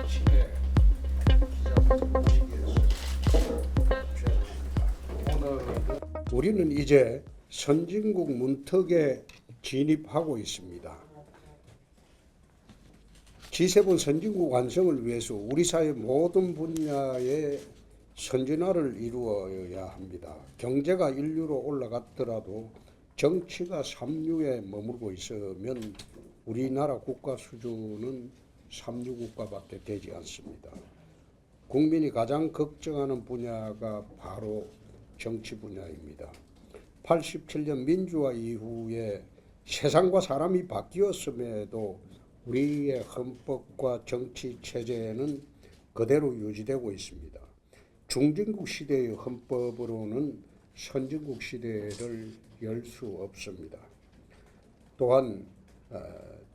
시내 기자부터 오늘 우리는 이제 선진국 문턱에 진입하고 있습니다. G7 선진국 완성을 위해서 우리 사회 모든 분야의 선진화를 이루어야 합니다. 경제가 인류로 올라갔더라도 정치가 삼류에 머물고 있으면 우리나라 국가 수준은 삼류 국가밖에 되지 않습니다. 국민이 가장 걱정하는 분야가 바로 정치 분야입니다. 87년 민주화 이후에 세상과 사람이 바뀌었음에도 우리의 헌법과 정치 체제는 그대로 유지되고 있습니다. 중진국 시대의 헌법으로는 선진국 시대를 열 수 없습니다. 또한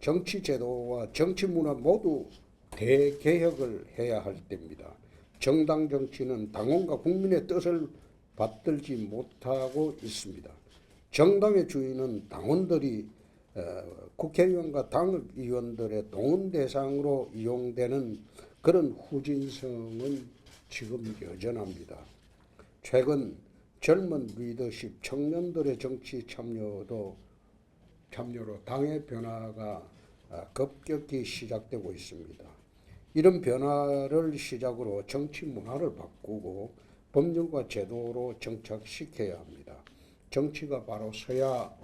정치 제도와 정치 문화 모두 대개혁을 해야 할 때입니다. 정당 정치는 당원과 국민의 뜻을 받들지 못하고 있습니다. 정당의 주인은 당원들이 국회의원과 당의원들의 동원 대상으로 이용되는 그런 후진성은 지금 여전합니다. 최근 젊은 리더십, 청년들의 정치 참여로 당의 변화가 급격히 시작되고 있습니다. 이런 변화를 시작으로 정치 문화를 바꾸고 법률과 제도로 정착시켜야 합니다. 정치가 바로 서야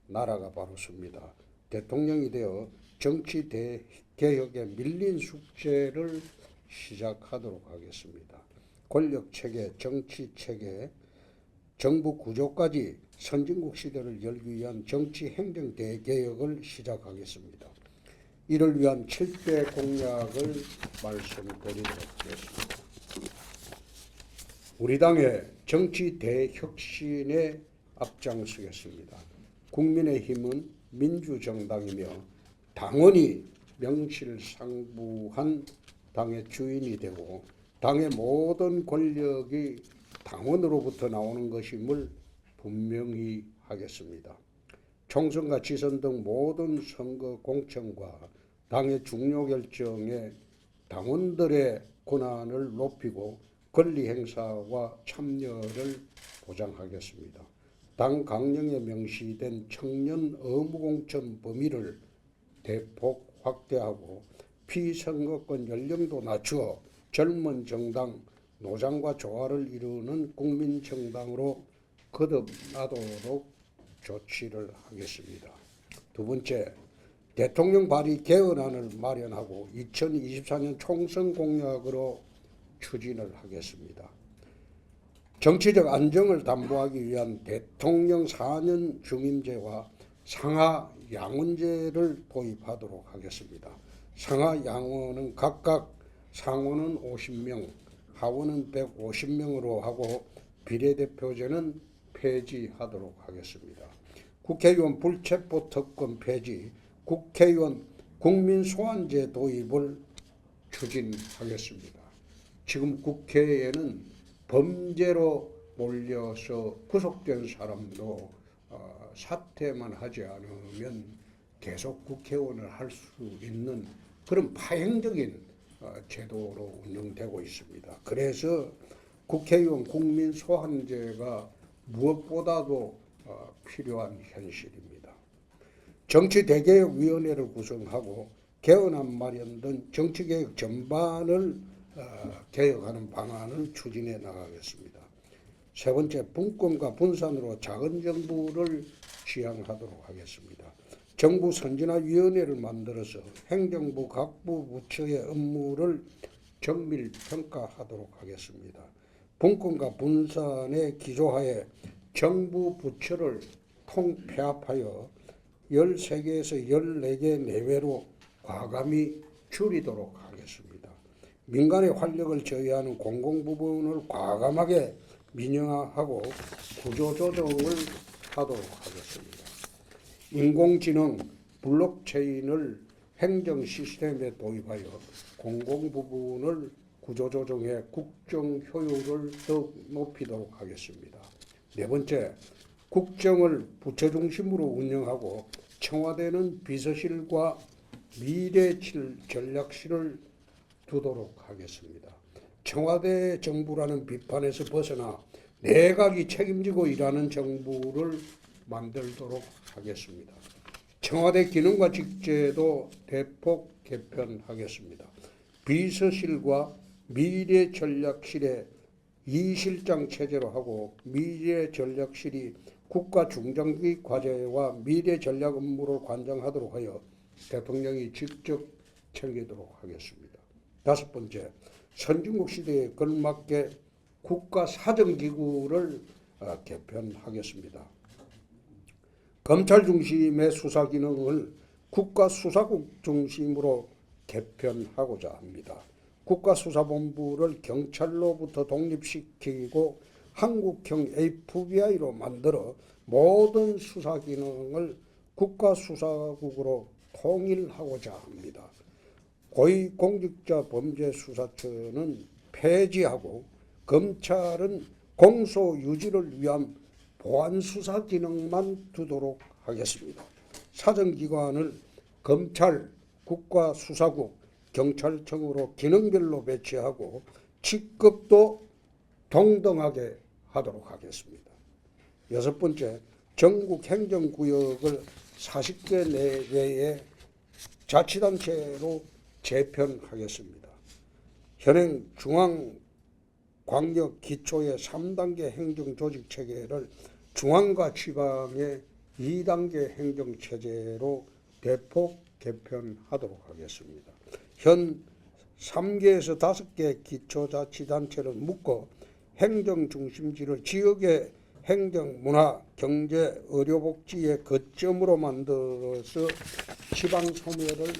나라가 바로 섭니다. 대통령이 되어 정치 대개혁에 밀린 숙제를 시작하도록 하겠습니다. 권력체계, 정치체계, 정부 구조까지 선진국 시대를 열기 위한 정치 행정 대개혁을 시작하겠습니다. 이를 위한 7대 공약을 말씀드리도록 하겠습니다. 우리 당의 정치 대혁신에 앞장서겠습니다. 국민의힘은 민주정당이며 당원이 명실상부한 당의 주인이 되고 당의 모든 권력이 당원으로부터 나오는 것임을 분명히 하겠습니다. 총선과 지선 등 모든 선거 공천과 당의 중요 결정에 당원들의 권한을 높이고 권리 행사와 참여를 보장하겠습니다. 당 강령에 명시된 청년 의무 공천 범위를 대폭 확대하고 피선거권 연령도 낮추어 젊은 정당, 노장과 조화를 이루는 국민정당으로 거듭나도록 조치를 하겠습니다. 두 번째, 대통령 발의 개헌안을 마련하고 2024년 총선 공약으로 추진을 하겠습니다. 정치적 안정을 담보하기 위한 대통령 4년 중임제와 상하 양원제를 도입하도록 하겠습니다. 상하 양원은 각각 상원은 50명, 하원은 150명으로 하고 비례대표제는 폐지하도록 하겠습니다. 국회의원 불체포 특권 폐지, 국회의원 국민소환제 도입을 추진하겠습니다. 지금 국회에는 범죄로 몰려서 구속된 사람도 사퇴만 하지 않으면 계속 국회의원을 할 수 있는 그런 파행적인 제도로 운영되고 있습니다. 그래서 국회의원 국민소환제가 무엇보다도 필요한 현실입니다. 정치대개혁위원회를 구성하고 개헌안 마련 등 정치개혁 전반을 개혁하는 방안을 추진해 나가겠습니다. 세 번째, 분권과 분산으로 작은 정부를 지향하도록 하겠습니다. 정부 선진화위원회를 만들어서 행정부 각부 부처의 업무를 정밀 평가하도록 하겠습니다. 분권과 분산의 기조하에 정부 부처를 통폐합하여 13개에서 14개 내외로 과감히 줄이도록 하겠습니다. 민간의 활력을 저해하는 공공부문을 과감하게 민영화하고 구조조정을 하도록 하겠습니다. 인공지능, 블록체인을 행정 시스템에 도입하여 공공부문을 구조조정해 국정 효율을 더욱 높이도록 하겠습니다. 네 번째, 국정을 부처 중심으로 운영하고 청와대는 비서실과 미래 전략실을 두도록 하겠습니다. 청와대 정부라는 비판에서 벗어나 내각이 책임지고 일하는 정부를 만들도록 하겠습니다. 청와대 기능과 직제도 대폭 개편하겠습니다. 비서실과 미래전략실에 2실장 체제로 하고 미래전략실이 국가 중장기 과제와 미래전략 업무를 관장하도록 하여 대통령이 직접 챙기도록 하겠습니다. 5번째, 선진국 시대에 걸맞게 국가사정기구를 개편하겠습니다. 검찰 중심의 수사 기능을 국가수사국 중심으로 개편하고자 합니다. 국가수사본부를 경찰로부터 독립시키고 한국형 FBI로 만들어 모든 수사 기능을 국가수사국으로 통일하고자 합니다. 고위공직자범죄수사처는 폐지하고 검찰은 공소 유지를 위한 보안수사 기능만 두도록 하겠습니다. 사정기관을 검찰, 국가수사국, 경찰청으로 기능별로 배치하고 직급도 동등하게 하도록 하겠습니다. 6번째, 전국 행정구역을 40개 내외의 자치단체로 재편하겠습니다. 현행 중앙광역 기초의 3단계 행정조직체계를 중앙과 지방의 2단계 행정체제로 대폭 개편하도록 하겠습니다. 현 3개에서 5개 기초자치단체를 묶어 행정중심지를 지역의 행정, 문화, 경제, 의료복지의 거점으로 만들어서 지방소멸을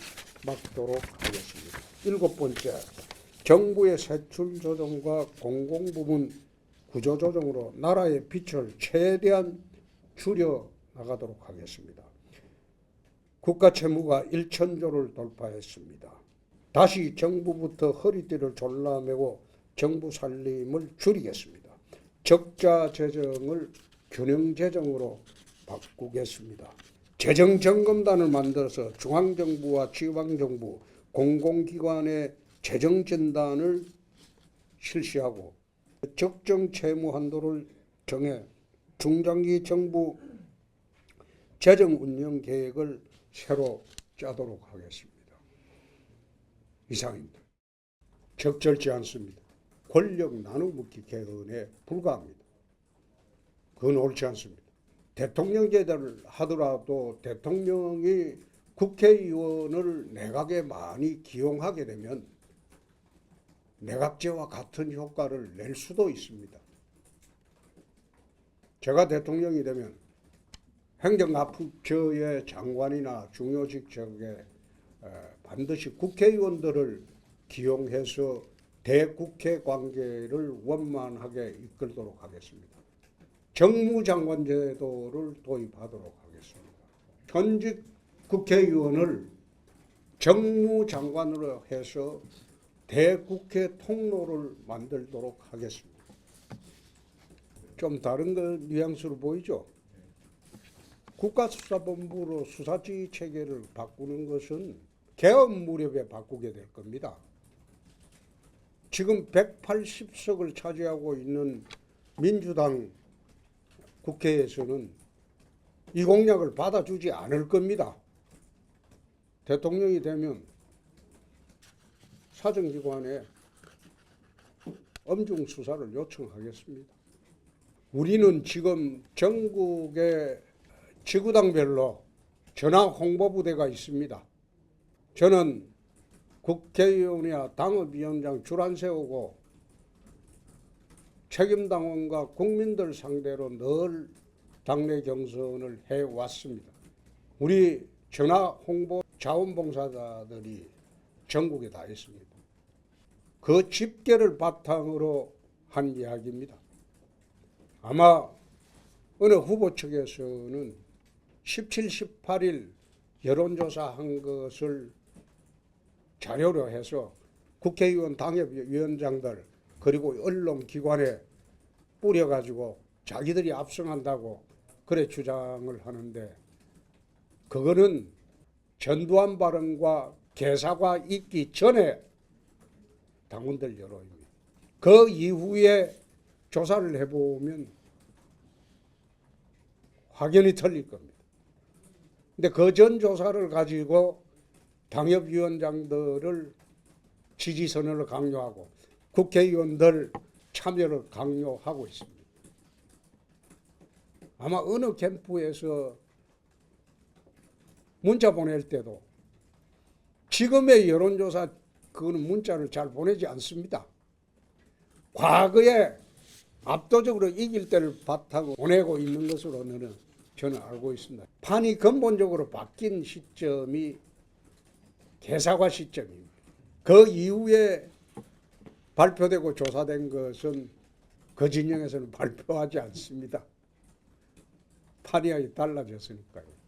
막도록 하겠습니다. 7번째, 정부의 세출조정과 공공부문 구조조정으로 나라의 빚을 최대한 줄여나가도록 하겠습니다. 국가채무가 1,000조를 돌파했습니다. 다시 정부부터 허리띠를 졸라매고 정부 살림을 줄이겠습니다. 적자 재정을 균형 재정으로 바꾸겠습니다. 재정점검단을 만들어서 중앙정부와 지방정부, 공공기관의 재정진단을 실시하고 적정 채무 한도를 정해 중장기 정부 재정 운영 계획을 새로 짜도록 하겠습니다. 이상입니다. 적절치 않습니다. 권력 나눠먹기 개헌에 불과합니다. 그건 옳지 않습니다. 대통령제를 하더라도 대통령이 국회의원을 내각에 많이 기용하게 되면 내각제와 같은 효과를 낼 수도 있습니다. 제가 대통령이 되면 행정안전부처의 장관이나 중요 직책에 반드시 국회의원들을 기용해서 대국회 관계를 원만하게 이끌도록 하겠습니다. 정무장관 제도를 도입하도록 하겠습니다. 현직 국회의원을 정무장관으로 해서 대국회 통로를 만들도록 하겠습니다. 좀 다른 뉘앙스로 보이죠? 국가수사본부로 수사지휘 체계를 바꾸는 것은 개헌 무렵에 바꾸게 될 겁니다. 지금 180석을 차지하고 있는 민주당 국회에서는 이 공약을 받아주지 않을 겁니다. 대통령이 되면 사정기관에 엄중 수사를 요청하겠습니다. 우리는 지금 전국의 지구당별로 전화 홍보부대가 있습니다. 저는 국회의원이나 당협위원장 줄 안 세우고 책임당원과 국민들 상대로 늘 당내 경선을 해왔습니다. 우리 전화 홍보 자원봉사자들이 전국에 다 있습니다. 그 집계를 바탕으로 한 이야기입니다. 아마 어느 후보 측에서는 17, 18일 여론조사한 것을 자료로 해서 국회의원 당협위원장들 그리고 언론기관에 뿌려가지고 자기들이 압승한다고 그래 주장을 하는데 그거는 전두환 발언과 개사가 있기 전에 당원들 여론입니다. 그 이후에 조사를 해보면 확연히 틀릴 겁니다. 근데 그 전 조사를 가지고 당협위원장들을 지지 선언을 강요하고 국회의원들 참여를 강요하고 있습니다. 아마 어느 캠프에서 문자 보낼 때도 지금의 여론조사 그거는 문자를 잘 보내지 않습니다. 과거에 압도적으로 이길 때를 바탕으로 보내고 있는 것으로는 저는 알고 있습니다. 판이 근본적으로 바뀐 시점이 개사과 시점입니다. 그 이후에 발표되고 조사된 것은 그 진영에서는 발표하지 않습니다. 판이 달라졌으니까요.